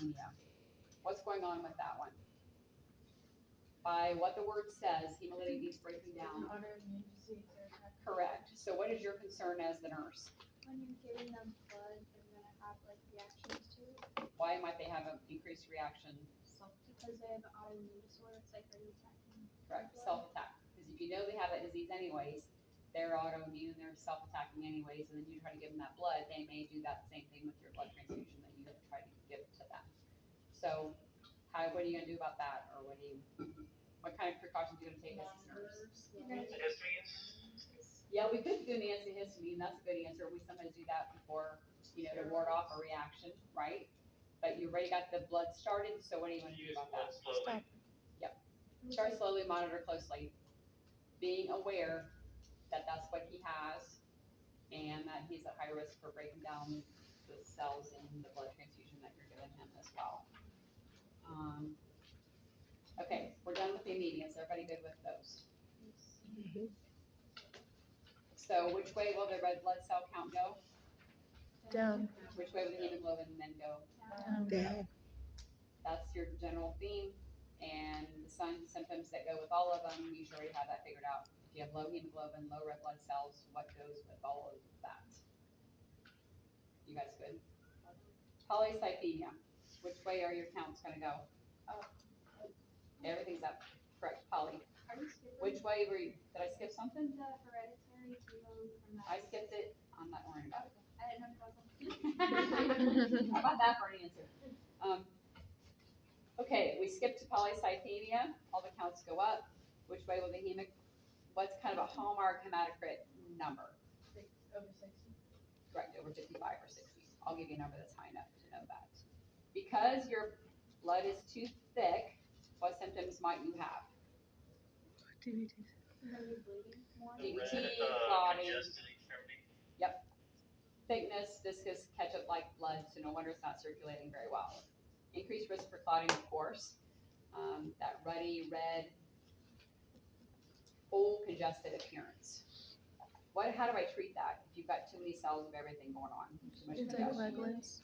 anemia. What's going on with that one? By what the word says, hemolytic needs breaking down. Autoimmune disease or Correct. So what is your concern as the nurse? When you're giving them blood, they're gonna have like reactions to it Why might they have an increased reaction? because they have an autoimmune disorder. It's like they're attacking. Correct. Self-attack. Because if you know they have that disease anyways, they're autoimmune, they're self-attacking anyways, and then you try to give them that blood, they may do that same thing with your blood transfusion that you try to give to them. So what are you gonna do about that? Or what kind of precautions are you gonna take as a nurse? Yeah, we could do an antihistamine, that's a good answer. We sometimes do that before, to ward off a reaction, right? But you already got the blood started, so what are you gonna do about that? Stop. Start slowly, monitor closely, being aware that that's what he has and that he's at high risk for breaking down the cells in the blood transfusion that you're giving him as well. Okay, we're done with the anemias. Everybody good with those? So which way will the red blood cell count go? Down. Which way will the hemoglobin then go? Down. That's your general theme, and the signs and symptoms that go with all of them, you should already have that figured out. If you have low hemoglobin, low red blood cells, what goes with all of that? You guys good? Polycythemia, which way are your counts gonna go? Everything's up, correct, poly. Are you skipping Which way did I skip something? the hereditary to go from that? I skipped it, I'm not worrying about it. I didn't know if that was How about that for an answer? Okay, we skipped to polycythemia, all the counts go up. Which way will the what's kind of a hallmark hematocrit number? Over 60. Correct, over 55 or 60. I'll give you a number that's high enough to know that. Because your blood is too thick, what symptoms might you have? DVT. Are you bleeding more? DVT, clotting. Yep. Thickness, viscous, ketchup-like blood, so no wonder it's not circulating very well. Increased risk for clotting, of course. That ruddy, red, full congested appearance. How do I treat that if you've got too many cells of everything going on? Too much congestion? Anticoagulants.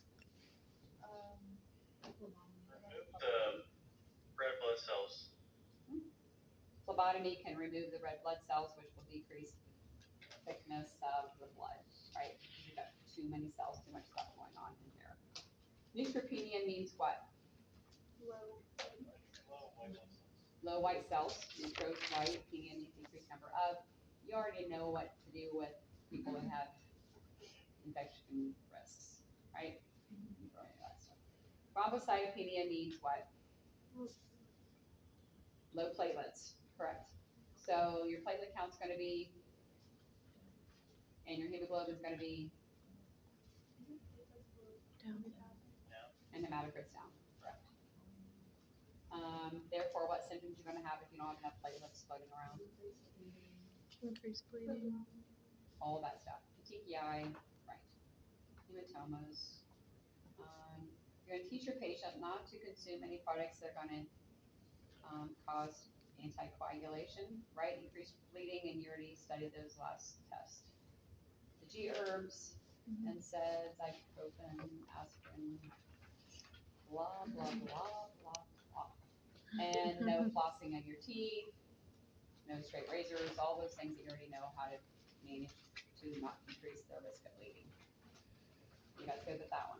Remove the red blood cells. Phlebotomy can remove the red blood cells, which will decrease the thickness of the blood, right? You've got too many cells, too much stuff going on in here. Neutropenia means what? Low. Low white cells, neutros, white, penia means decreased number of. You already know what to do with people that have infection risks, right? Thrombocytopenia means what? Low platelets, correct. So your platelet count's gonna be, and your hemoglobin's gonna be, Down. and hematocrit's down, correct. Therefore, what symptoms you're gonna have if you don't have enough platelets floating around? Increased bleeding. All that stuff, petechiae, right, hematomas. You're gonna teach your patient not to consume any products that are gonna cause anticoagulation, right, increased bleeding, and you already studied those last tests. The G herbs, NSAIDs, ibuprofen, aspirin, blah, blah, blah, blah, blah. And no flossing of your teeth, no straight razors, all those things that you already know how to manage to not increase the risk of bleeding. You guys good with that one?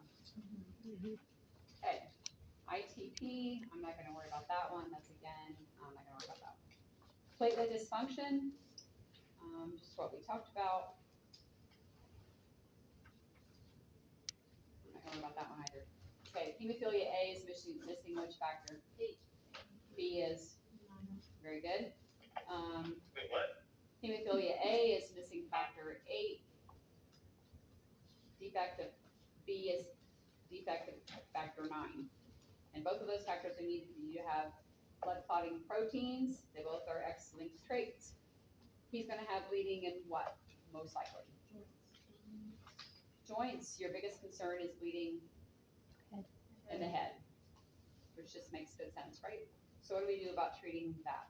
Okay, ITP, I'm not gonna worry about that one, that's again, I'm not gonna worry about that one. Platelet dysfunction, just what we talked about. I'm not gonna worry about that one either. Okay, hemophilia A is missing which factor? B is, very good. Wait, what? Hemophilia A is missing factor 8. Defective B is defective factor 9. And both of those factors are needed for you to have blood clotting proteins. They both are X-linked traits. He's gonna have bleeding in what, most likely? Joints, your biggest concern is bleeding in the head, which just makes good sense, right? So what do we do about treating that?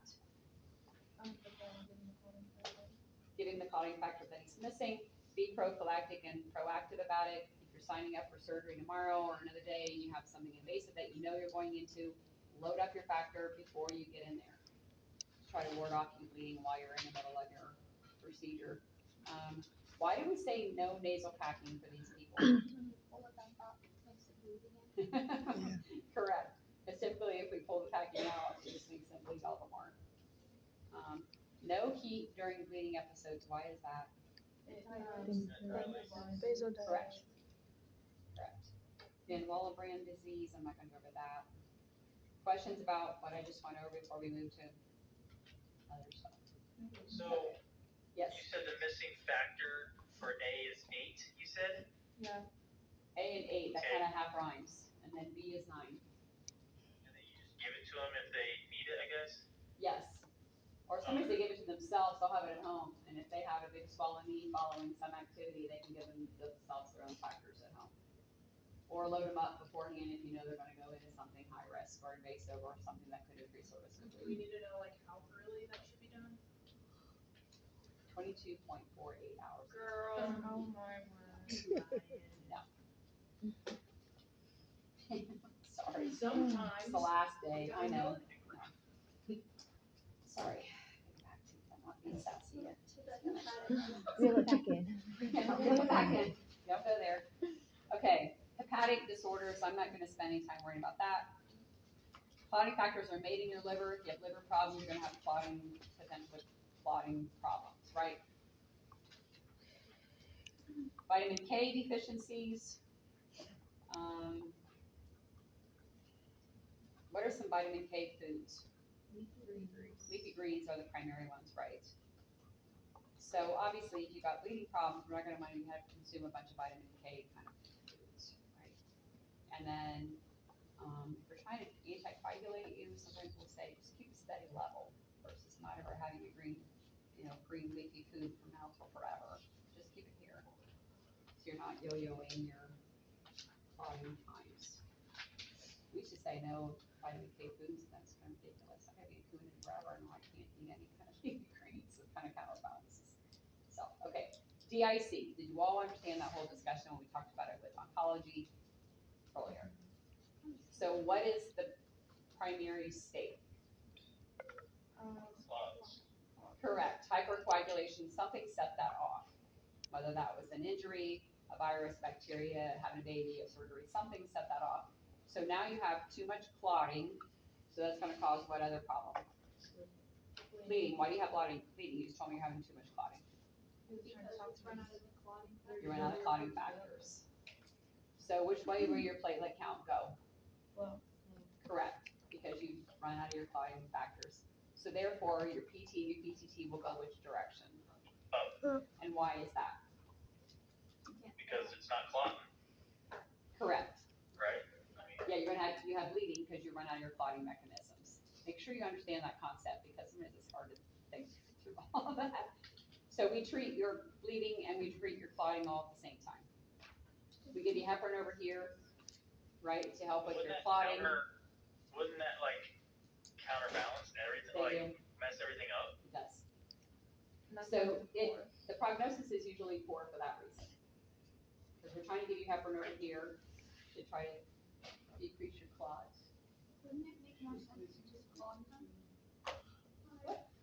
Giving the clotting factor that he's missing, be prophylactic and proactive about it. If you're signing up for surgery tomorrow or another day and you have something invasive that you know you're going into, load up your factor before you get in there. Try to ward off you bleeding while you're in the middle of your procedure. Why do we say no nasal packing for these people? Pull it back up, makes it bleed again. Correct. Because typically if we pull the packing out, it just makes them bleed all the more. No heat during bleeding episodes. Why is that? Vasodilatation. Correct. Correct. Van Willebrand disease, I'm not gonna go over that. Questions about what I just went over before we move to other stuff? So, Yes, you said the missing factor for A is 8, you said? Yeah. A and 8, that Okay. kind of half rhymes, and then B is 9. And then you just give it to them if they need it, I guess? Yes. Or sometimes they give it to themselves, they'll have it at home, and if they have a big swollen knee following some activity, they can give themselves their own factors at home. Or load them up beforehand if you know they're gonna go into something high risk or invasive or something that could increase the risk of Do we bleeding. need to know like how early that should be done? 22.48 hours. Girl. Oh my word. Sorry, Sometimes. it's the last day, I know. Sorry. Get back to that, not being sassy yet. To the hepatic. Reel it back in. Reel it back in. Don't go there. Okay, hepatic disorders, I'm not gonna spend any time worrying about that. Clotting factors are made in your liver. If you have liver problems, you're gonna have clotting, potential clotting problems, right? Vitamin K deficiencies. What are some vitamin K foods? Leafy greens are the primary ones, right? So obviously, if you've got bleeding problems, we're not gonna want you to have to consume a bunch of vitamin K kind of foods, right? And then, if we're trying to anticoagulate you, sometimes we'll say, just keep a steady level versus not ever having you green leafy food from now till forever. Just keep it here. So you're not yo-yoing your clotting times. We used to say no vitamin K foods, and that's kind of ridiculous. I haven't eaten food in forever, and I can't eat any kind of leafy greens, so it kind of counterbalances. So, okay, DIC, did you all understand that whole discussion when we talked about it with oncology earlier? So what is the primary state? Clots. Correct, hypercoagulation, something set that off. Whether that was an injury, a virus, bacteria, having a baby, a surgery, something set that off. So now you have too much clotting, so that's gonna cause what other problem? Bleeding, why do you have bleeding? You just told me you're having too much clotting. Because it's run out of the clotting. You run out of clotting factors. So which way will your platelet count go? Well. Correct, because you run out of your clotting factors. So therefore, your PT and your PTT will go which direction? Up, And why is that? because it's not clotting, Correct. right? I mean, Yeah, you have bleeding because you run out of your clotting mechanisms. Make sure you understand that concept because sometimes it's hard to think through all of that. So we treat your bleeding and we treat your clotting all at the same time. We give you heparin over here, right, to help with your clotting. Wouldn't that like counterbalance everything, They like do. mess everything up? It does. So the prognosis is usually poor for that reason. Because we're trying to give you heparin over here to try to decrease your clots. Wouldn't it make more sense to just clot them?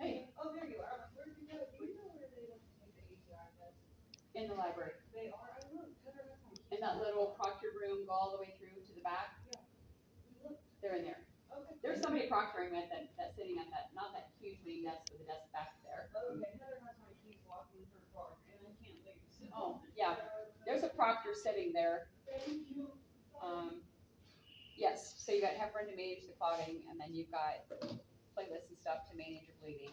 Hey, Oh, there you are. Where did you go? Do you know where they like to take the API test? in the library, They are, I looked, Heather has one. in that little proctored room, go all the way through to the back, Look, they're in there. okay. There's somebody proctoring at that's sitting at that, not that huge meeting desk, but the desk back there. Okay, Heather has my keys locked in her car and I can't leave, so. Oh, yeah, there's a proctor sitting there. Thank you. Yes, so you got heparin to manage the clotting, and then you've got platelets and stuff to manage your bleeding.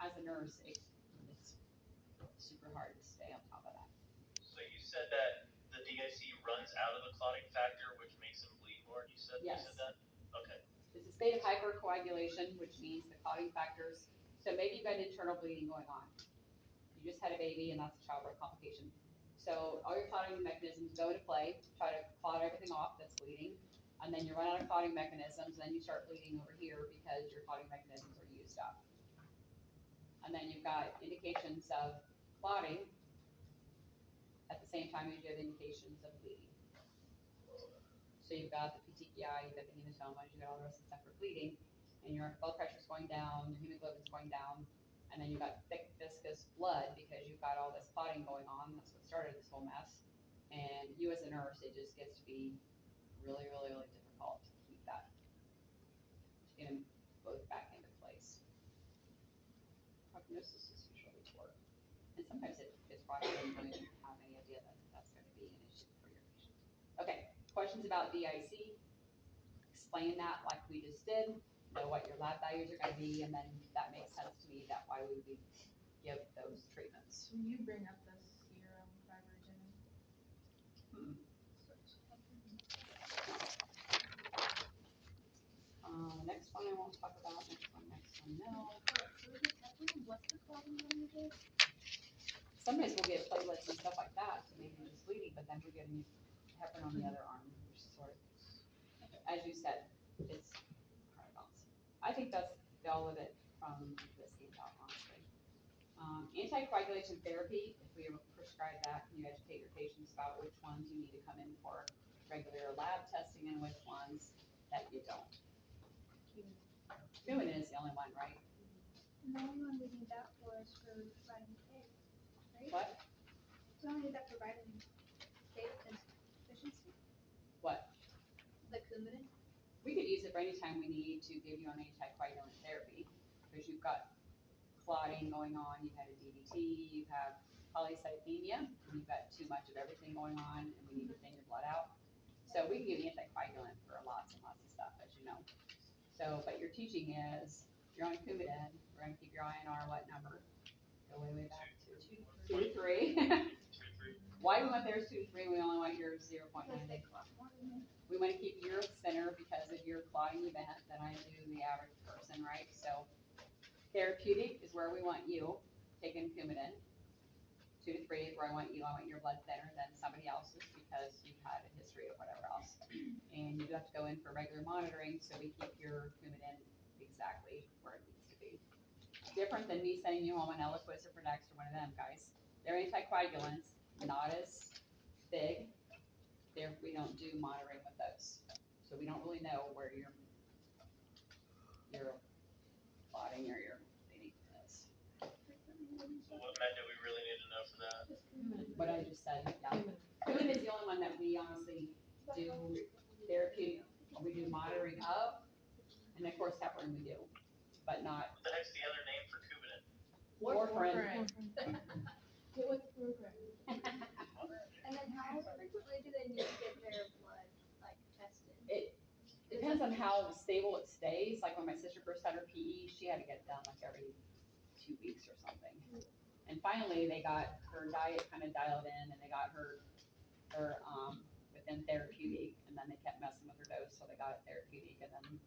As a nurse, it's super hard to stay on top of that. So you said that the DIC runs out of the clotting factor, which makes them bleed more, you said Yes. that? Okay. It's a state of hypercoagulation, which means the clotting factors, so maybe you've got internal bleeding going on. You just had a baby and that's a childbirth complication. So all your clotting mechanisms go into play, try to clot everything off that's bleeding, and then you run out of clotting mechanisms, then you start bleeding over here because your clotting mechanisms are used up. And then you've got indications of clotting at the same time as you have indications of bleeding. So So you've got the petechiae, you've got the hematomas, you've got all the rest of the stuff for bleeding, and your blood pressure's going down, your hemoglobin's going down, and then you've got thick viscous blood because you've got all this clotting going on, that's what started this whole mess. And you as a nurse, it just gets to be really, really, really difficult to keep that, to get them both back into place. Prognosis is usually poor, and sometimes it gets brought up and you don't even have any idea that that's gonna be an issue for your patient. Okay, questions about DIC? Explain that like we just did, know what your lab values are gonna be, and then that makes sense to me, that why we would give those treatments. Can you bring up the serum fibrinogen? Next one I won't talk about, next one, no. What's the clotting language? Sometimes we'll get platelets and stuff like that to make them just bleeding, but then we're getting heparin on the other arm, which is sort of, as you said, it's hard to balance. I think that's all of it from this handout, honestly. Anticoagulation therapy, if we prescribe that, can you educate your patients about which ones you need to come in for regular lab testing and which ones that you don't? Coumadin is the only one, right? And the only one we need that for is for vitamin K, right? What? We only need that for vitamin K deficiency, What? the Coumadin. We could use it for any time we need to give you an anticoagulant therapy, because you've got clotting going on, you've had a DVT, you have polycythemia, and you've got too much of everything going on, and we need to thin your blood out. So we can give you anticoagulant for lots and lots of stuff, as you know. So, but your teaching is, you're on Coumadin, we're gonna keep your INR, what number? Go way, way back to 2 to 3. 2 to 3. Why we want theirs 2 to 3, we only want yours 0.9. Because they clot more than me. We wanna keep yours thinner because of your clotting event than I do the average person, right? So therapeutic is where we want you, taking Coumadin. 2 to 3 is where I want your blood thinner than somebody else's because you've had a history of whatever else. And you do have to go in for regular monitoring, so we keep your Coumadin exactly where it needs to be. Different than me sending you home on Eliquis or Pradax or one of them, guys. They're anticoagulants, not as big. We don't do monitoring with those. So we don't really know where your clotting or your bleeding is. So what med do we really need to know for that? What I just said, yeah. Coumadin is the only one that we honestly do therapeutic, we do monitoring of, and of course heparin we do, but not What the heck's the other name for Coumadin? warfarin. Get with the program. And then how frequently do they need to get their blood, like, tested? It depends on how stable it stays, like when my sister first had her PE, she had to get it done like every 2 weeks or something. And finally, they got her diet kind of dialed in, and they got her within therapeutic, and then they kept messing with her dose, so they got it therapeutic, and then it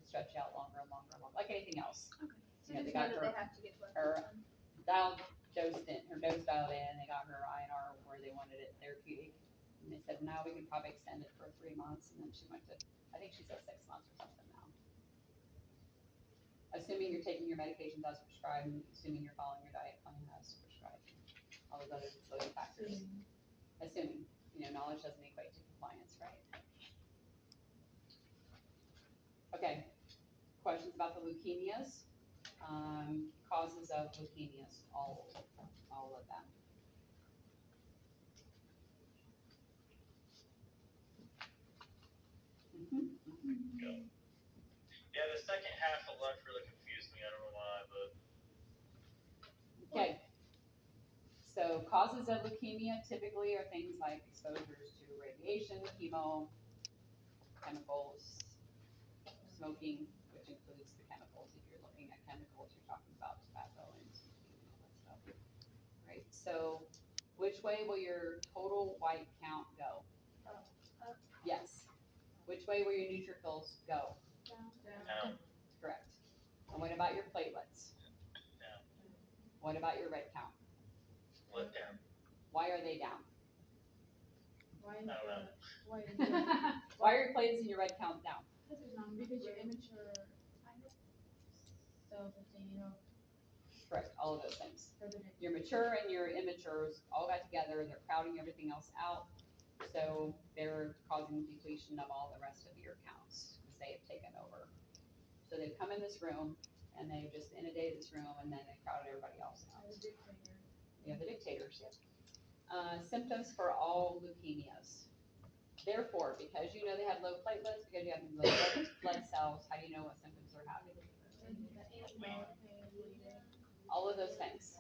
stretched out longer and longer and longer, like anything else. Okay. So Yeah, just they got know her- that they have to get blood her- done. Her dose dialed in, they got her INR where they wanted it therapeutic. And they said, now we can probably extend it for 3 months, and then she went to, I think she's at 6 months or something now. Assuming you're taking your medications as prescribed, and assuming you're following your diet plan as prescribed, all those other facility factors. Assuming, knowledge doesn't equate to compliance, right? Okay, questions about the leukemias? Causes of leukemias, all of them. Yeah, the second half of lunch really confused me. I don't know why, but Okay. So causes of leukemia typically are things like exposures to radiation, chemo, chemicals, smoking, which includes the chemicals. If you're looking at chemicals, you're talking about tobacco and smoking and all that stuff. Right, so which way will your total white count go? Up. Yes. Which way will your neutrophils go? Down. down, Correct. And what about your platelets? down, What about your red count? flip down. Why are they down? Why I don't know. Why is Why are your platelets and your red count down? Because you're immature cells are saying, Correct, all of those things. further Your mature and your immatures all got together, they're crowding everything else out, So they're causing depletion of all the rest of your counts because they have taken over. So they've come in this room and they've just inundated this room and then they crowded everybody else out. Yeah, the dictators, yeah. Symptoms for all leukemias. Therefore, because you know they have low platelets, because you have low blood cells, how do you know what symptoms are happening? All of those things.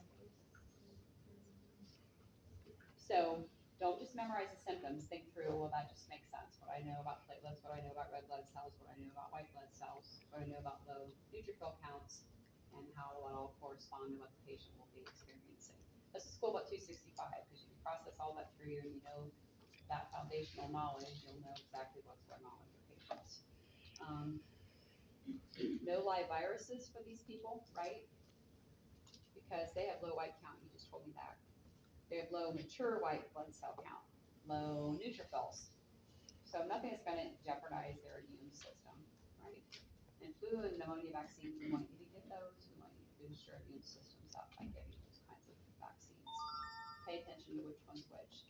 So don't just memorize the symptoms, think through, well, that just makes sense. What I know about platelets, what I know about red blood cells, what I know about white blood cells, what I know about low neutrophil counts, and how will that all correspond to what the patient will be experiencing. This is cool about 265, because you can process all that through and you know that foundational knowledge, you'll know exactly what's going on with your patients. No live viruses for these people, right? Because they have low white count, you just told me that. They have low mature white blood cell count, low neutrophils. So nothing is gonna jeopardize their immune system, right? And flu and pneumonia vaccines, we want you to get those, we want you to boost your immune systems up by getting those kinds of vaccines. Pay attention to which one's which.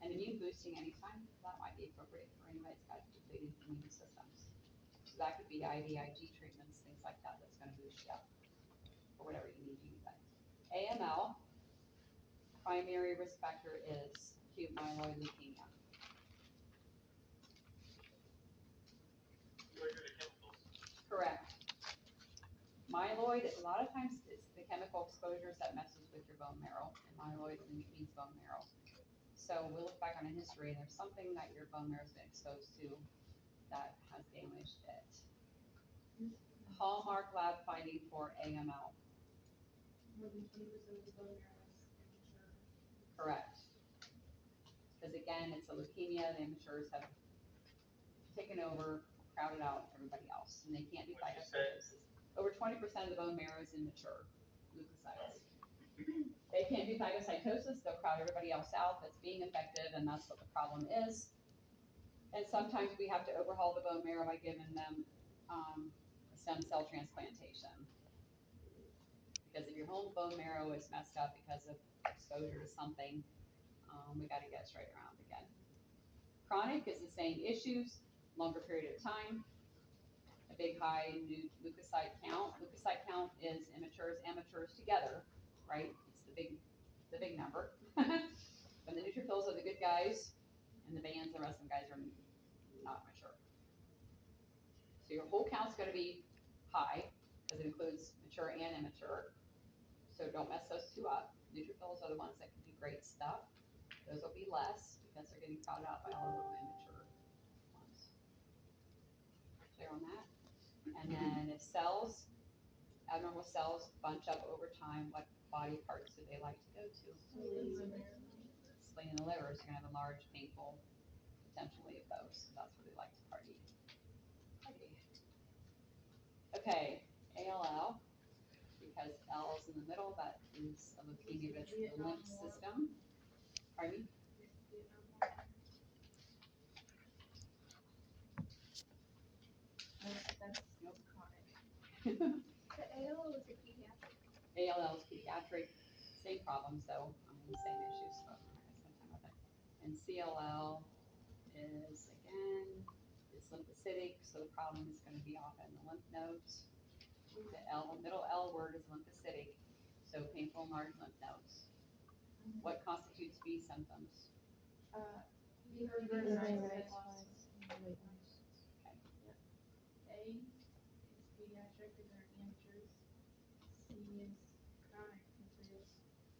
And immune boosting anytime, that might be appropriate for anybody that's got depleted immune systems. So that could be IVIG treatments, things like that, that's gonna boost you up, or whatever you need that. AML, primary risk factor is acute myeloid leukemia. Trigger the chemicals. Correct. Myeloid, a lot of times it's the chemical exposures that messes with your bone marrow, and myeloid means bone marrow. So we look back on a history, and there's something that your bone marrow's been exposed to that has damaged it. Hallmark lab finding for AML. More than 20% of the bone marrow is immature. Correct. Because again, it's a leukemia, the immatures have taken over, crowded out everybody else, and they can't do What'd you say? phagocytosis. Over 20% of the bone marrow is immature leukocytes. They can't do phagocytosis, they'll crowd everybody else out that's being effective, and that's what the problem is. And sometimes we have to overhaul the bone marrow by giving them a stem cell transplantation. Because if your whole bone marrow is messed up because of exposure to something, we gotta get straight around again. Chronic is the same issues, longer period of time, a big high new leukocyte count. Leukocyte count is immatures, amateurs together, right? It's the big number. When the neutrophils are the good guys, and the bands, the rest of the guys are not mature. So your whole count's gonna be high, because it includes mature and immature. So don't mess those two up. Neutrophils are the ones that can do great stuff. Those will be less, because they're getting crowded out by all the immature ones. Clear on that? And then if cells, abnormal cells bunch up over time, what body parts do they like to go to? Spleen and the liver, so you're gonna have a large, painful, potentially of those, so that's where they like to party. Okay, ALL, because L is in the middle, that is a leukemia, that's the lymph system. Pardon me? Nope. The AL was a pediatric. ALL is pediatric, same problem, so the same issues, so I'm not gonna spend time with it. And CLL is, again, it's lymphocytic, so the problem is gonna be often the lymph nodes. The middle L word is lymphocytic, so painful enlarged lymph nodes. What constitutes B symptoms? Fever, night sweats, and weight loss. A is pediatric, these are amateurs. C is chronic, which is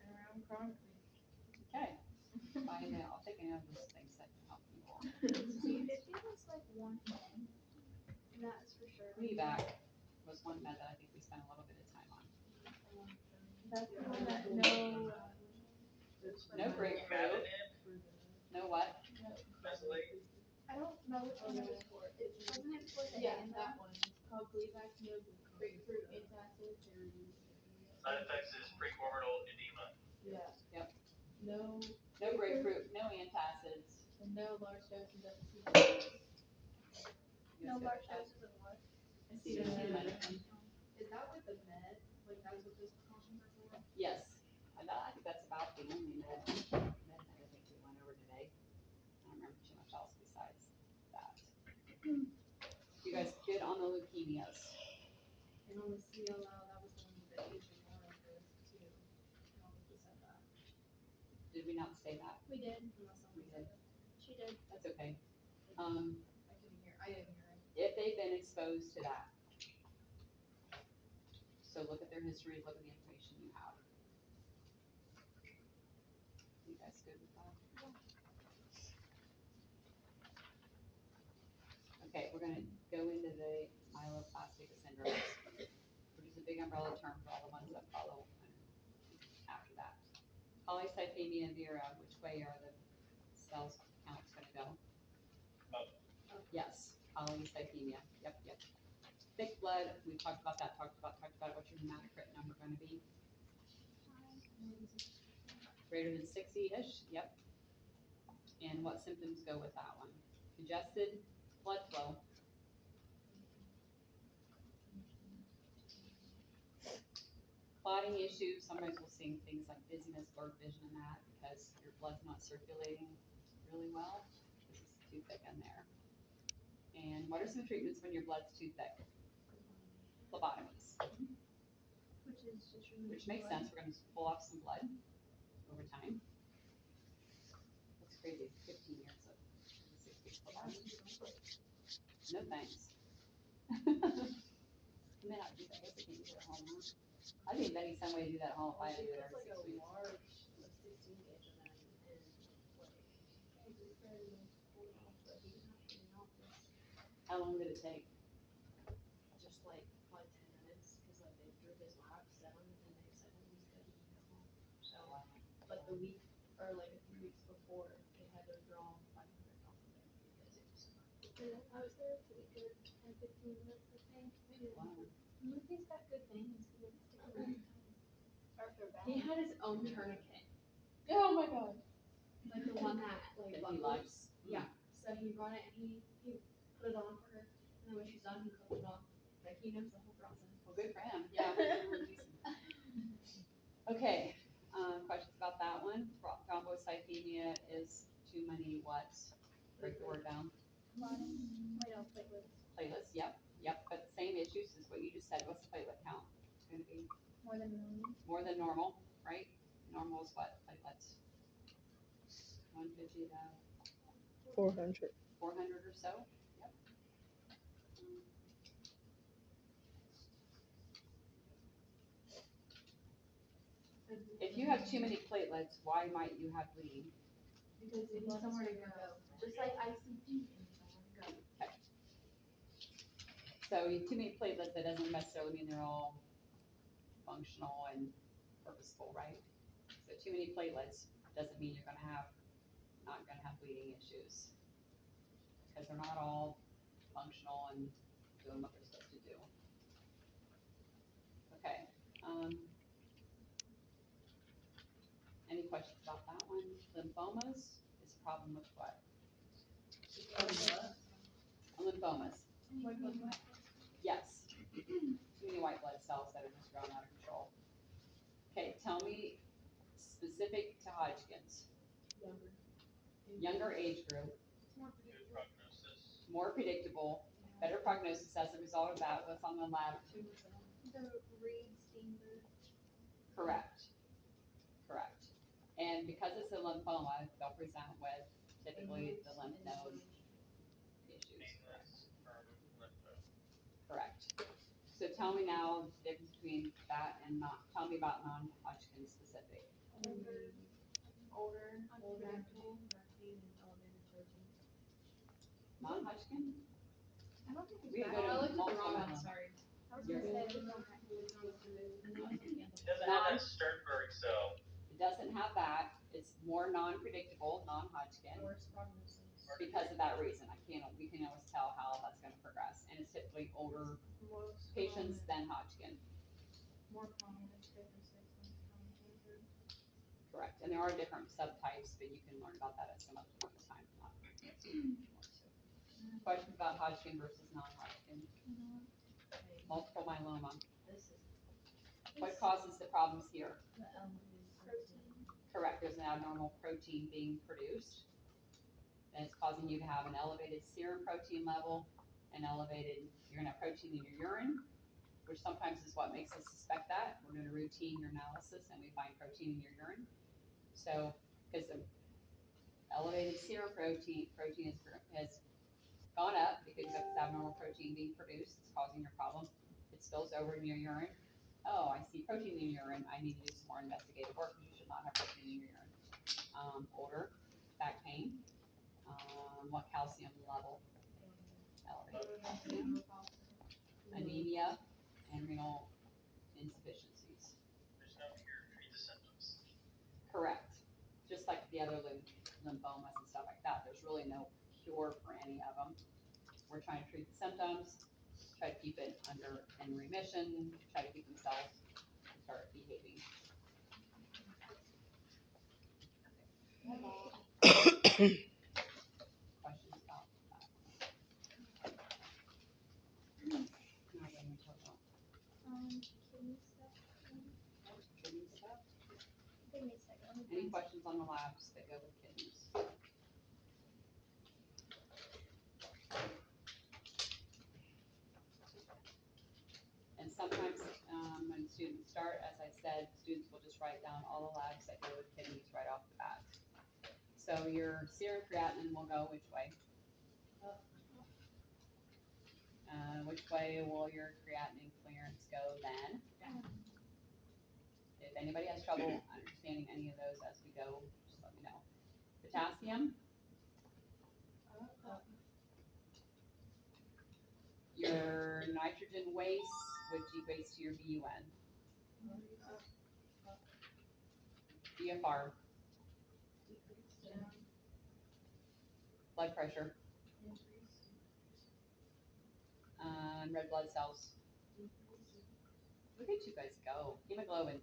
been around chronically. Okay, I'll take any of those things that can help people. It feels like 110. That's for sure. VBAC was one med that I think we spent a little bit of time on. That's the one that No grapefruit, no what? Mesylate. I don't know which one it was for. Wasn't it for the Yeah, AML? that one, it's called Gleevec, no grapefruit antacid. Side effects is precorbital edema. Yeah. Yep. No, No grapefruit, no antacids. and no large doses of acetaminophen. No large doses of what? Acetaminophen. Is that with the med? Like that's what those precautions are for? Yes, I think that's about the only med I think we went over today. much else besides that. You guys good on the leukemias? And on the CLL, that was the one that Agent Orange was too. No, we just said that. Did we not say that? We did, Unless someone said it. she did. That's okay. I didn't hear it. If they've been exposed to that. So look at their histories, look at the information you have. You guys good with that? Okay, we're gonna go into the myeloplastic syndromes, which is a big umbrella term for all the ones that follow after that. Polycythemia vera, which way are the cells counts gonna go? Up. Yes, polycythemia, yep. Thick blood, we talked about that, talked about what's your hematocrit number gonna be? Greater than 60-ish, yep. And what symptoms go with that one? Congested blood flow. Clotting issues, sometimes we'll see things like dizziness, blurred vision and that, because your blood's not circulating really well. This is too thick in there. And what are some treatments when your blood's too thick? Phlebotomies, Which is just really. which makes sense, we're gonna pull off some blood over time. That's crazy, 15 years of 6 week phlebotomy. No thanks. I may not do that, I guess I can't do that at home, huh? I think Betty some way to do that at home if I had to do it every 6 weeks. large, 16 gauge and then, How long did it take? just like 10 minutes, cause like they drew his labs, set him, and they said he was good, he could go home. So, but the week, or like a few weeks before, they had to draw 500 off of it because it was. I was there for a good 10, 15 minutes, I think. Maybe Wow. longer. Murphy's got good things. He didn't stick around. Or if they're bad. He had his own tourniquet, Oh my god. like the one that like That he buckles. likes? Yeah, so he brought it, he put it on for her, and then when she's done, he clipped it off, like he knows the whole process. Well, good for him, yeah. Really decent. Okay, questions about that one? Thrombocythemia is too many what? Break the word down. Wait, I'll play with Platelets, yep, but the same issues as what you just said. What's the platelet count? It's gonna be more than a million. more than normal, right? Normal is what, platelets? 150 to 400. 400 or so, yep. If you have too many platelets, why might you have bleeding? Because they need somewhere to go, just like ICD, they need somewhere to go. So you too many platelets, that doesn't necessarily mean they're all functional and purposeful, right? So too many platelets doesn't mean you're not gonna have bleeding issues. Because they're not all functional and doing what they're supposed to do. Okay, any questions about that one? Lymphomas is a problem with what? Lymphomas, yes. Too many white blood cells that are just growing out of control. Okay, tell me specific to Hodgkin's, younger age group, Good prognosis. more predictable, better prognosis as a result of that, what's on the lab? The Reed Steenberg. Correct. And because it's a lymphoma, they'll present with typically the lymph node issues. Painless, firm lymph node. Correct. So tell me now the difference between that and tell me about non-Hodgkin specific. Older, unpredictable, vaccine and elevated protein. Non-Hodgkin? I don't think We it's go bad. to I looked at the multiple wrong one, myeloma. sorry. I was gonna say, we don't have It doesn't have that Sternberg cell. It doesn't have that. It's more non-predictable, non-Hodgkin. Worse prognosis. Because of that reason, we can always tell how that's gonna progress, and it's typically older patients than Hodgkin, More common than stage 6 common cancer. correct, and there are different subtypes, but you can learn about that at some other point in time, not Questions about Hodgkin versus non-Hodgkin, multiple myeloma, This is what causes the problems here? the elevated protein. Correct, there's an abnormal protein being produced and it's causing you to have an elevated serum protein level, you're gonna have protein in your urine, which sometimes is what makes us suspect that. We're doing a routine urinalysis and we find protein in your urine. So, because the elevated serum protein has gone up because you have this abnormal protein being produced, it's causing your problem. It spills over in your urine. Oh, I see protein in your urine. I need to do some more investigative work. You should not have protein in your urine. Odor, back pain, what calcium level elevated, anemia, and renal insufficiencies. There's no cure, treat the symptoms. Correct. Just like the other lymphomas and stuff like that, there's really no cure for any of them. We're trying to treat the symptoms, try to keep it in remission, try to keep themselves start behaving. Questions about that? Now, when we talk about Kidney stuff. kidney stuff, Give me a second. Let me any find questions on the labs that go with kidneys? And sometimes, when students start, as I said, students will just write down all the labs that go with kidneys right off the bat. So your serum creatinine will go which way? Which way will your creatinine clearance go then? If anybody has trouble understanding any of those as we go, just let me know. Potassium, your nitrogen waste, which equates to your BUN. GFR, blood pressure, red blood cells. Look at you guys go. Hemoglobin,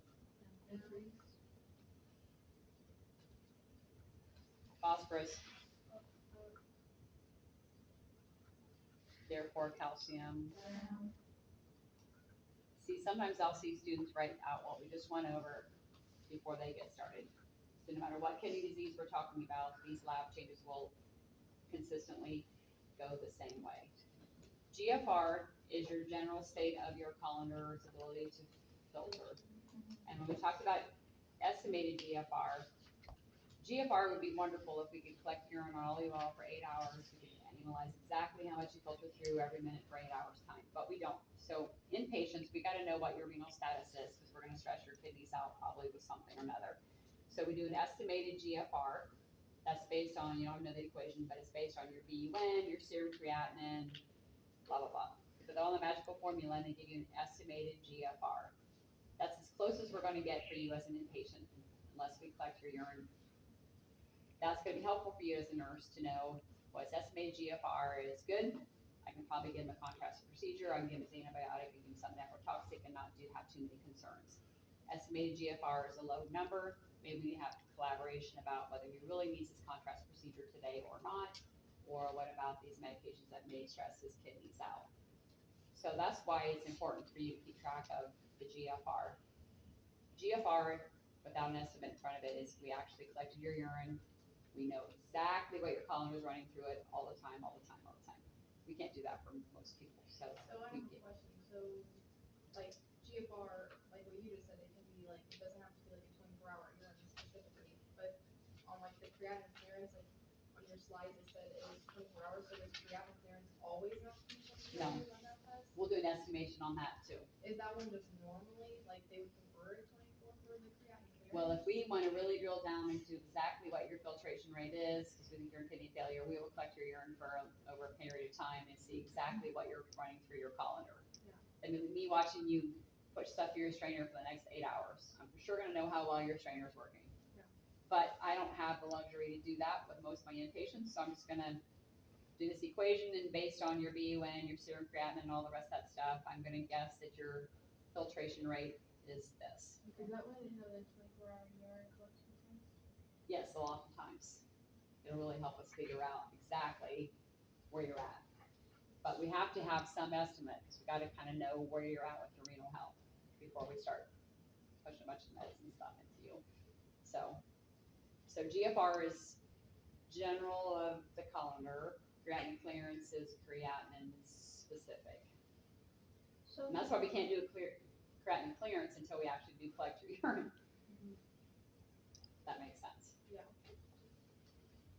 phosphorus, therefore calcium. See, sometimes I'll see students write out what we just went over before they get started. So no matter what kidney disease we're talking about, these lab changes will consistently go the same way. GFR is your general state of your colander's ability to filter. And when we talked about estimated GFR, GFR would be wonderful if we could collect urine on olive oil for 8 hours. We could analyze exactly how much you filter through every minute for 8 hours time, but we don't. So in patients, we got to know what your renal status is because we're going to stress your kidneys out probably with something or another. So we do an estimated GFR. That's based on, you don't know the equation, but it's based on your BUN, your serum creatinine, blah, blah, blah. We put it all in the magical formula and they give you an estimated GFR. That's as close as we're going to get for you as an inpatient unless we collect your urine. That's going to be helpful for you as a nurse to know what's estimated GFR is good. I can probably give them a contrast procedure. I can give them an antibiotic and give them something nephrotoxic and not have too many concerns. Estimated GFR is a low number. Maybe we have collaboration about whether he really needs this contrast procedure today or not, or what about these medications that may stress his kidneys out. So that's why it's important for you to keep track of the GFR. GFR, without an estimate in front of it, is we actually collected your urine. We know exactly what your colon was running through it all the time, all the time, all the time. We can't do that for most people, so So I have a question, so, like, GFR, like what you just said, it can be like, it doesn't have to be like a 24-hour urine specifically, but on like the creatinine clearance, like, on your slides, it said it was 24 hours, so does creatinine clearance always have to be 24 No. hours on that test? we'll do an estimation on that too. Is that one just normally, like, they would prefer it 24 for the creatinine clearance? Well, if we want to really drill down into exactly what your filtration rate is, because we think you're in kidney failure, we will collect your urine for over a period of time and see exactly what you're running through your colander. Yeah. And then me watching you push stuff through your strainer for the next 8 hours, I'm for sure going to know how well your strainer is working. Yeah. But I don't have the luxury to do that with most of my inpatients, so I'm just going to do this equation, and based on your BUN, your serum creatinine, and all the rest of that stuff, I'm going to guess that your filtration rate is this. Is that why they have a 24-hour urine collection test? Yes, a lot of times. It'll really help us figure out exactly where you're at. But we have to have some estimate, because we gotta kind of know where you're at with your renal health before we start pushing a bunch of medicine stuff into you. So GFR is general of the colander, creatinine clearance is creatinine specific. So, And that's why we can't do a creatinine clearance until we actually do collect your urine. That makes sense.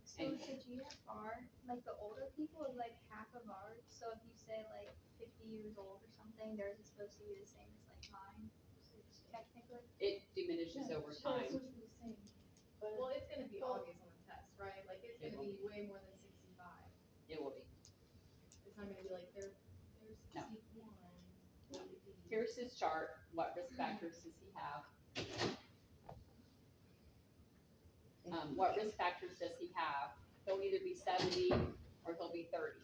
so and- the GFR, like the older people is like half of ours, so if you say like 50 years old or something, theirs is supposed to be the same as like mine, technically. It diminishes over time. Well, it's gonna be Well- obvious on the test, right? Like, it's It gonna will be way more than 65. It will be. It's not gonna be like, they're No. 61. Here's his chart. What risk factors does he have? What risk factors does he have? He'll either be 70 or he'll be 30.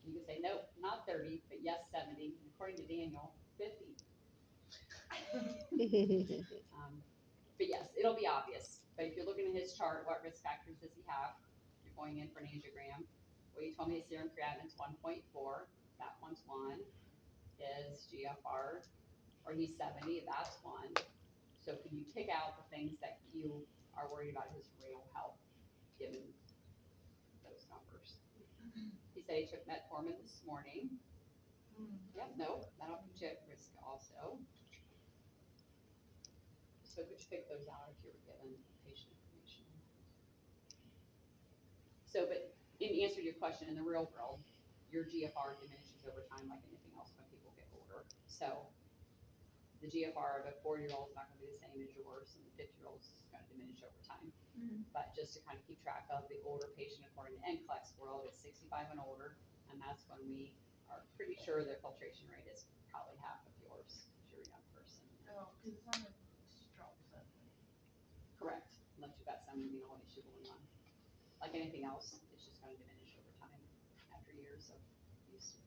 You can say, nope, not 30, but yes, 70. And according to Daniel, 50. But yes, it'll be obvious. But if you're looking at his chart, what risk factors does he have? You're going in for an angiogram. Well, you told me his serum creatinine is 1.4. That one's 1. His GFR, or he's 70, that's 1. So can you take out the things that you are worried about his renal health, given those numbers? He said he took metformin this morning. Yep, no, that'll put you at risk also. So could you pick those out if you were given patient information? So, but in answer to your question, in the real world, your GFR diminishes over time like anything else when people get older. So the GFR of a 4-year-old is not gonna be the same as yours, and the 50-year-old is gonna diminish over time. But just to kind of keep track of the older patient, according to NCLEX world, it's 65 and older, and that's when we are pretty sure their filtration rate is probably half of yours, if you're a young person. Oh, cause it's not gonna drop suddenly. Correct, unless you've got some renal issue going on. Like anything else, it's just gonna diminish over time after years of use.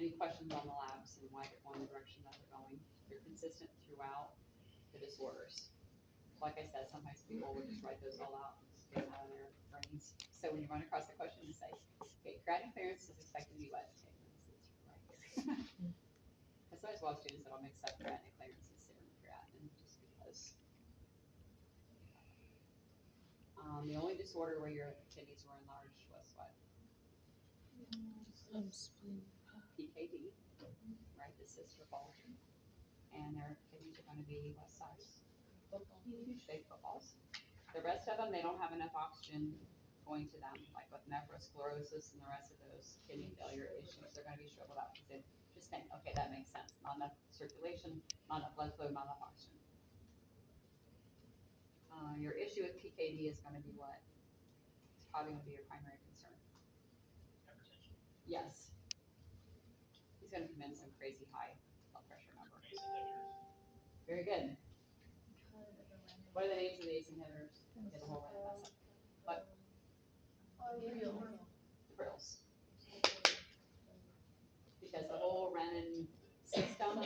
Any questions on the labs and why they're going the direction that they're going? They're consistent throughout the disorders. Like I said, sometimes people will just write those all out and just get them out of their brains. So when you run across the question, you say, okay, creatinine clearance is expected to be what? Okay, this is right here. That's why as well students that'll mix up creatinine clearance and serum creatinine just because. The only disorder where your kidneys were enlarged was what? PKD, right, the cysts are bulging. And their kidneys are gonna be what size? Huge, big footballs. The rest of them, they don't have enough oxygen going to them, like with nephrosclerosis and the rest of those kidney failure issues, they're gonna be shriveled up, because they just think, okay, that makes sense, not enough circulation, not enough blood flow, not enough oxygen. Your issue with PKD is gonna be what? It's probably gonna be your primary concern. Hypertension, Yes. He's gonna come in some crazy high blood pressure number. ACE inhibitors. Very good. What are the names of the ACE inhibitors? Get the whole random mess up. What? The Brills. Because the whole renin system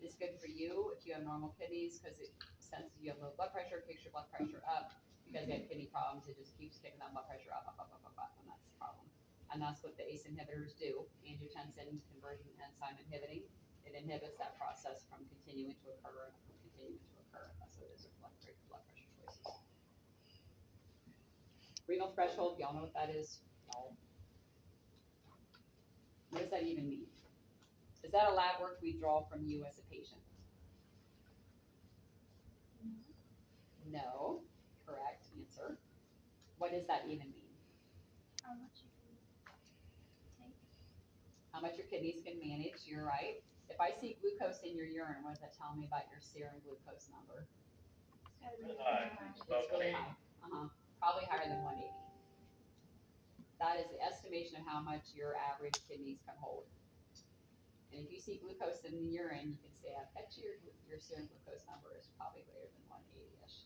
is good for you if you have normal kidneys, because it senses you have low blood pressure, kicks your blood pressure up. Because you have kidney problems, it just keeps kicking that blood pressure up, and that's the problem. And that's what the ACE inhibitors do, angiotensin conversion enzyme inhibiting. It inhibits that process from continuing to occur. That's what it is with blood pressure choices. Renal threshold, y'all know what that is? No. What does that even mean? Is that a lab work we draw from you as a patient? No, correct answer. What does that even mean? How much you can take? How much your kidneys can manage, you're right. If I see glucose in your urine, what does that tell me about your serum glucose number? It's gotta be Really high. high. It's really high. Probably higher than 180. That is the estimation of how much your average kidneys can hold. And if you see glucose in the urine, you can say, I bet you your serum glucose number is probably greater than 180-ish.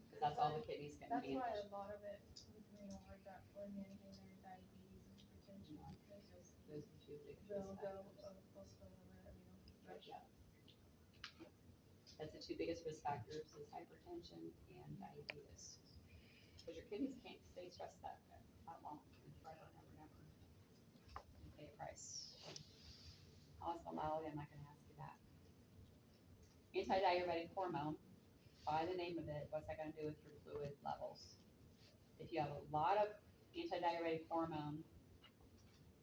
Because that's all the kidneys can That's manage. why a lot of it with renal are got for managing their diabetes and hypertension, because Those are the two biggest they'll risk go, factors. they'll spill over the renal threshold. That's the two biggest risk factors is hypertension and diabetes. Because your kidneys can't stay stressed that long, forever, never. You pay a price. Osmolality, I'm not gonna ask you that. Antidiuretic hormone, by the name of it, what's that gonna do with your fluid levels? If you have a lot of antidiuretic hormone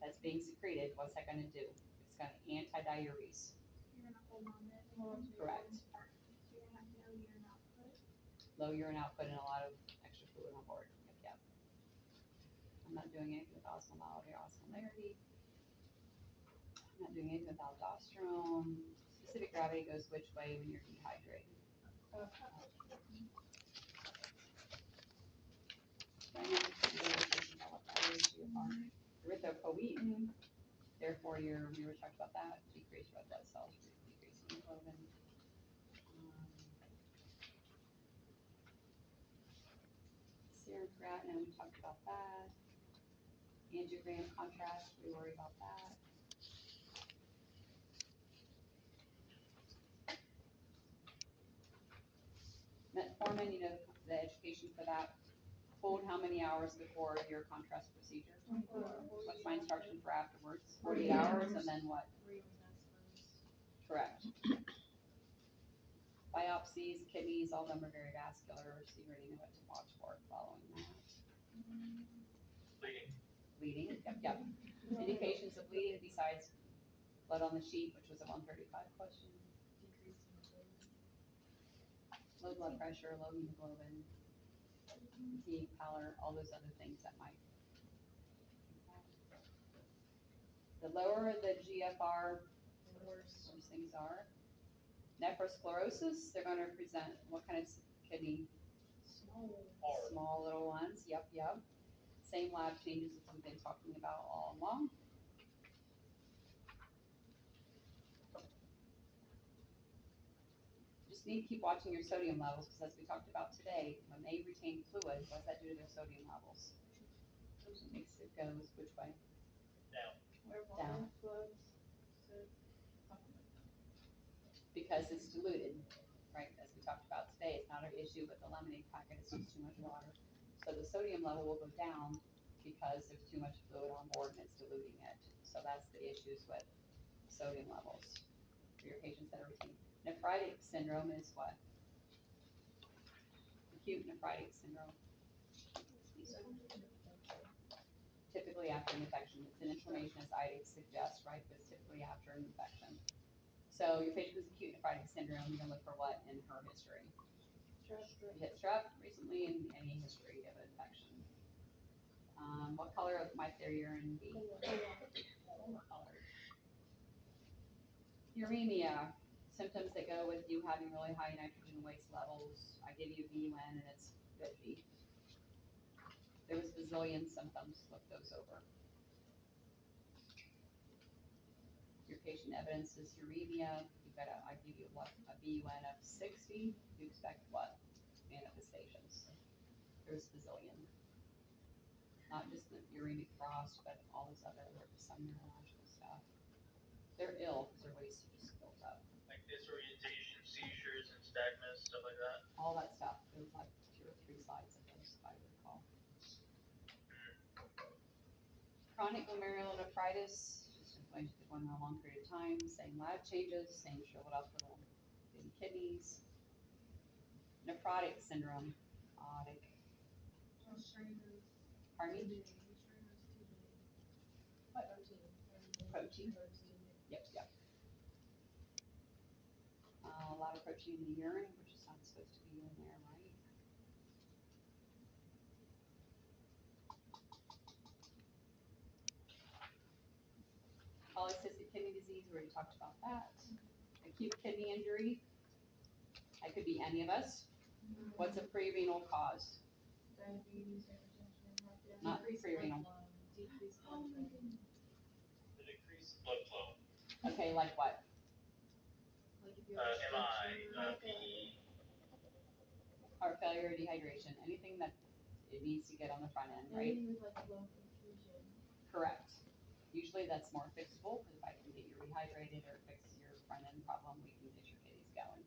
that's being secreted, what's that gonna do? It's gonna antidiurese. You're gonna hold on it. Correct. You're gonna have no urine output. Low urine output and a lot of extra fluid on board. Yep, yep. I'm not doing anything with osmolality or osmolarity. I'm not doing anything with aldosterone. Specific gravity goes which way when you're dehydrated? Erythropoietin, therefore we were talking about that, decreased red blood cells, decreased hemoglobin. Serum creatinine, we talked about that. Angiogram contrast, we worry about that. Metformin, you know, the education for that, hold how many hours before your contrast procedure? What's my instruction for afterwards? 48 hours, and then what? Correct. Biopsies, kidneys, all of them are very vascular, so you already know what to watch for following that. Bleeding. Bleeding, yep. Indications of bleeding besides blood on the sheet, which was a 135 question. Low blood pressure, low hemoglobin, fatigue, pallor, all those other things that might. The lower the GFR, the worse those things are. Nephrosclerosis, they're gonna present what kind of kidney? Hard. Small little ones, yep. Same lab changes as we've been talking about all along. Just need to keep watching your sodium levels, because as we talked about today, when they retain fluid, what does that do to their sodium levels? It makes it goes which way? Down. Where Down. water flows, so. Because it's diluted, right, as we talked about today, it's not an issue with the lemonade packet, it's just too much water. So the sodium level will go down because there's too much fluid on board and it's diluting it. So that's the issues with sodium levels for your patients that are retained. Nephritic syndrome is what? Acute nephritic syndrome. Typically after an infection, it's an inflammation as I suggest, right, but it's typically after an infection. So your patient with acute nephritic syndrome, you're gonna look for what in her history? You hit strep recently and any history of infection. What color might their urine be? Color. Uremia, symptoms that go with you having really high nitrogen waste levels. I give you BUN and it's 50. There was bazillion symptoms, look those over. Your patient evidence is uremia, I give you what, a BUN of 60, you expect what? Manifestations. There's bazillion. Not just the uremic frost, but all this other, some neurological stuff. They're ill because their waste just built up. Like disorientation, seizures, and nystagmus, stuff like that. All that stuff, there was like 2 or 3 slides of those, if I recall. Chronic glomerulonephritis, just inflammation that went on a long period of time, same lab changes, same shriveled up little bitty kidneys. Nephrotic syndrome, otic. Pardon me? What? Protein. Yep. A lot of protein in the urine, which is not supposed to be in there, right? Polycystic kidney disease, we already talked about that. Acute kidney injury, that could be any of us. What's a pre-renal cause? Diabetes, hypertension, Not pre-renal. decreased blood flow. The decreased blood flow. Okay, like what? Like if you have a MI, structure, PE. Heart failure, dehydration, anything that it needs to get on the front end, right? anything with like low perfusion. Correct. Usually that's more fixable, because if I can get you rehydrated or fix your front end problem, we can get your kidneys going.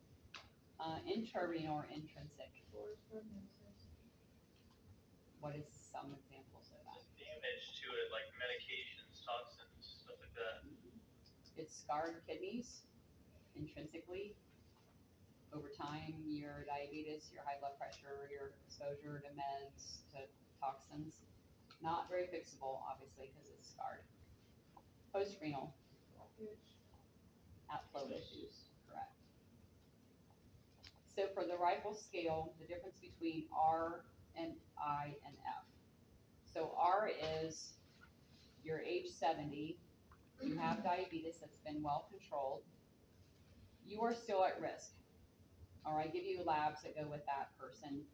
Intrarenal or intrinsic, Or prognosis. what is some examples of that? Just damage to it, like medications, toxins, stuff like that. It's scarred kidneys intrinsically. Over time, your diabetes, your high blood pressure, your exposure to meds, to toxins. Not very fixable, obviously, because it's scarred. Post-renal, outflow issues, correct. So for the rifle scale, the difference between R and I and F. So R is you're age 70, you have diabetes that's been well controlled, you are still at risk. All right, give you labs that go with that person.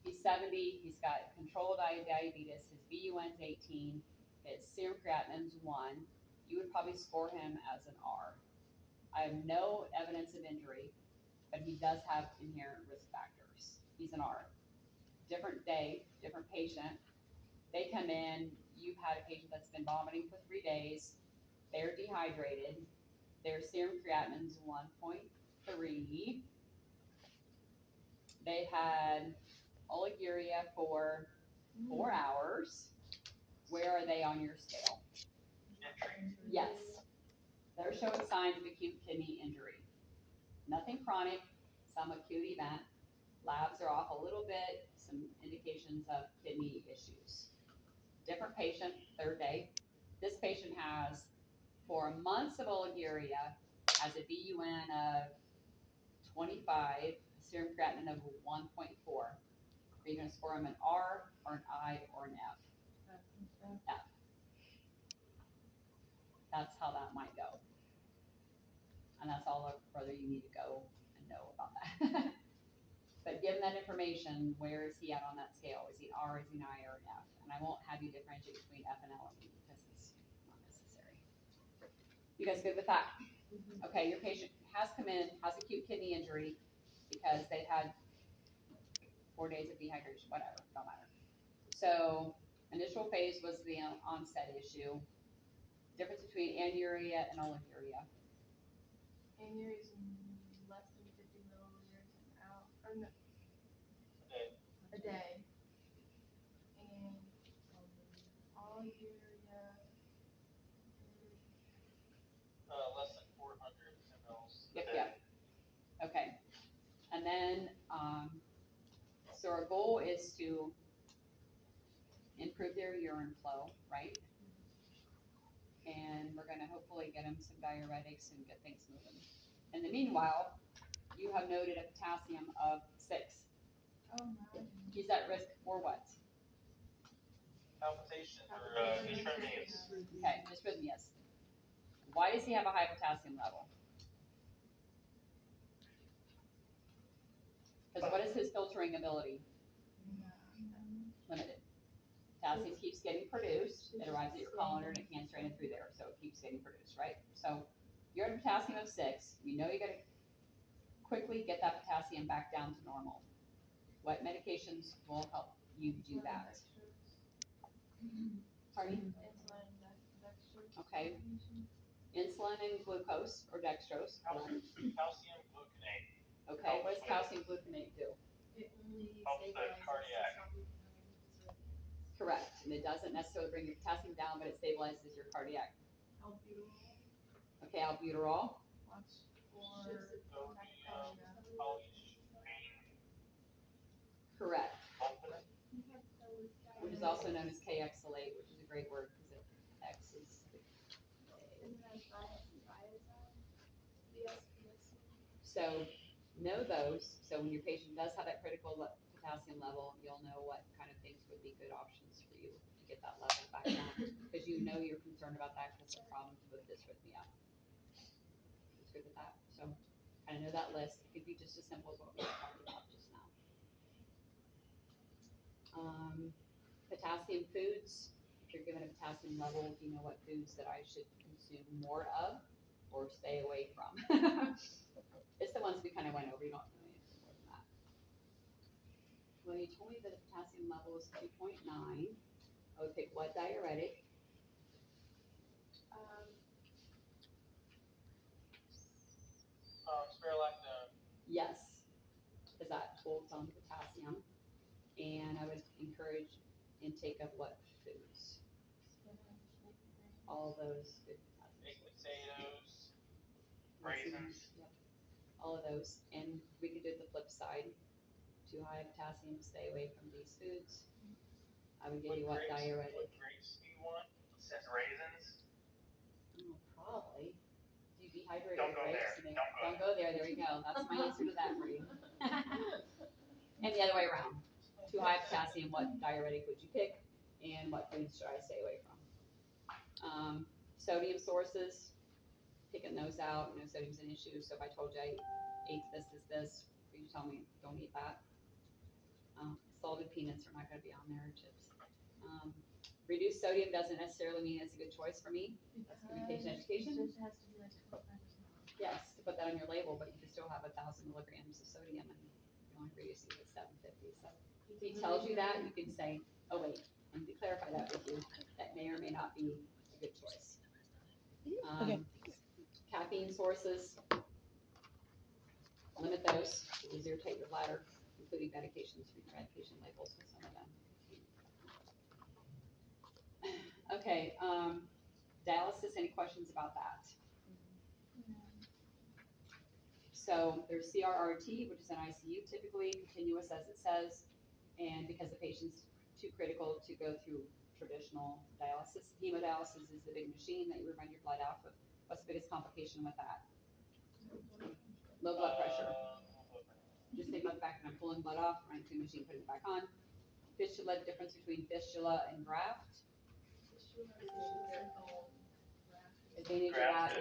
He's 70, he's got controlled diabetes, his BUN's 18, his serum creatinine's 1. You would probably score him as an R. I have no evidence of injury, but he does have inherent risk factors. He's an R. Different day, different patient. They come in, you've had a patient that's been vomiting for 3 days, they're dehydrated, their serum creatinine's 1.3. They had oliguria for 4 hours. Where are they on your scale? Yes. They're showing signs of acute kidney injury. Nothing chronic, some acute event. Labs are off a little bit, some indications of kidney issues. Different patient, 3rd day. This patient has 4 months of oliguria, has a BUN of 25, serum creatinine of 1.4. Are you going to score him an R or an I or an F? F. That's how that might go. And that's all further you need to go and know about that. But given that information, where is he at on that scale? Is he an R, is he an I, or an F? And I won't have you differentiate between F and L and E because it's not necessary. You guys good with that? Okay, your patient has come in, has acute kidney injury because they've had 4 days of dehydration, whatever, don't matter. So initial phase was the onset issue. Difference between anuria and oliguria. Anuria is less than 50 milliliters an hour, or no, a day. And oliguria is Less than 400 mLs. Yep. Okay. And then, so our goal is to improve their urine flow, right? And we're gonna hopefully get them some diuretics and get things moving. In the meanwhile, you have noted a potassium of 6. oh my. He's at risk for what? Palpitations or dysrhythmias. Okay, dysrhythmias. Why does he have a high potassium level? Because what is his filtering ability? Limited. Potassium keeps getting produced, it arrives at your colon and it can't strain it through there, so it keeps getting produced, right? So you're at a potassium of 6, you know you gotta quickly get that potassium back down to normal. What medications will help you do that? Pardon? Okay. Insulin and glucose or dextrose. Calcium gluconate. Okay, what does calcium gluconate do? It only Helps the stabilizes cardiac. Correct, and it doesn't necessarily bring your potassium down, but it stabilizes your cardiac. Albuterol. Okay, albuterol. Watch for Sodium, tachycardia. polystyrene, Correct, sulfate. which is also known as K-exolate, which is a great word because X is. So know those, so when your patient does have that critical potassium level, you'll know what kind of things would be good options for you to get that level back down. Because you know you're concerned about that because of problems with dysrhythmia. It's good with that, so kind of know that list. It could be just as simple as what we talked about just now. Potassium foods, if you're given a potassium level, do you know what foods that I should consume more of or stay away from? It's the ones we kind of went over, you don't know anything more than that. Well, you told me that the potassium level is 2.9. I would pick what diuretic? Spironolactone. Yes, because that holds on to potassium. And I would encourage intake of what foods? All those good Baked potassium potatoes. sources. Raisins. Yep. All of those, and we could do the flip side. Too high potassium, stay away from these foods. I would give you what diuretic. What grapes do you want? Says raisins. Oh, probably. Do you dehydrate Don't your go grapes? there. And Don't don't go go there. There we go. That's my answer to that for you. And the other way around. Too high potassium, what diuretic would you pick? And what foods should I stay away from? Sodium sources, picking those out. You know, sodium's an issue. So if I told you I ate this, you tell me don't eat that. Salted peanuts are not going to be on there, or chips. Reduced sodium doesn't necessarily mean it's a good choice for me. That's communication education. It just has to be like 25%. Yes, to put that on your label, but you can still have 1,000 milligrams of sodium and you only reduce it to 750. So if he tells you that, you can say, oh wait, I need to clarify that with you. That may or may not be a good choice. Okay. Caffeine sources, limit those. It will irritate your bladder, including medications. Read your medication labels with some of them. Okay, dialysis, any questions about that? So there's CRRT, which is an ICU typically, continuous as it says, and because the patient's too critical to go through traditional dialysis. Hemodialysis is the big machine that you run your blood out with. What's the biggest complication with that? Low blood pressure. Just think about the fact that I'm pulling blood off, running through the machine, putting it back on. Fistula, the difference between fistula and graft. Advantage of that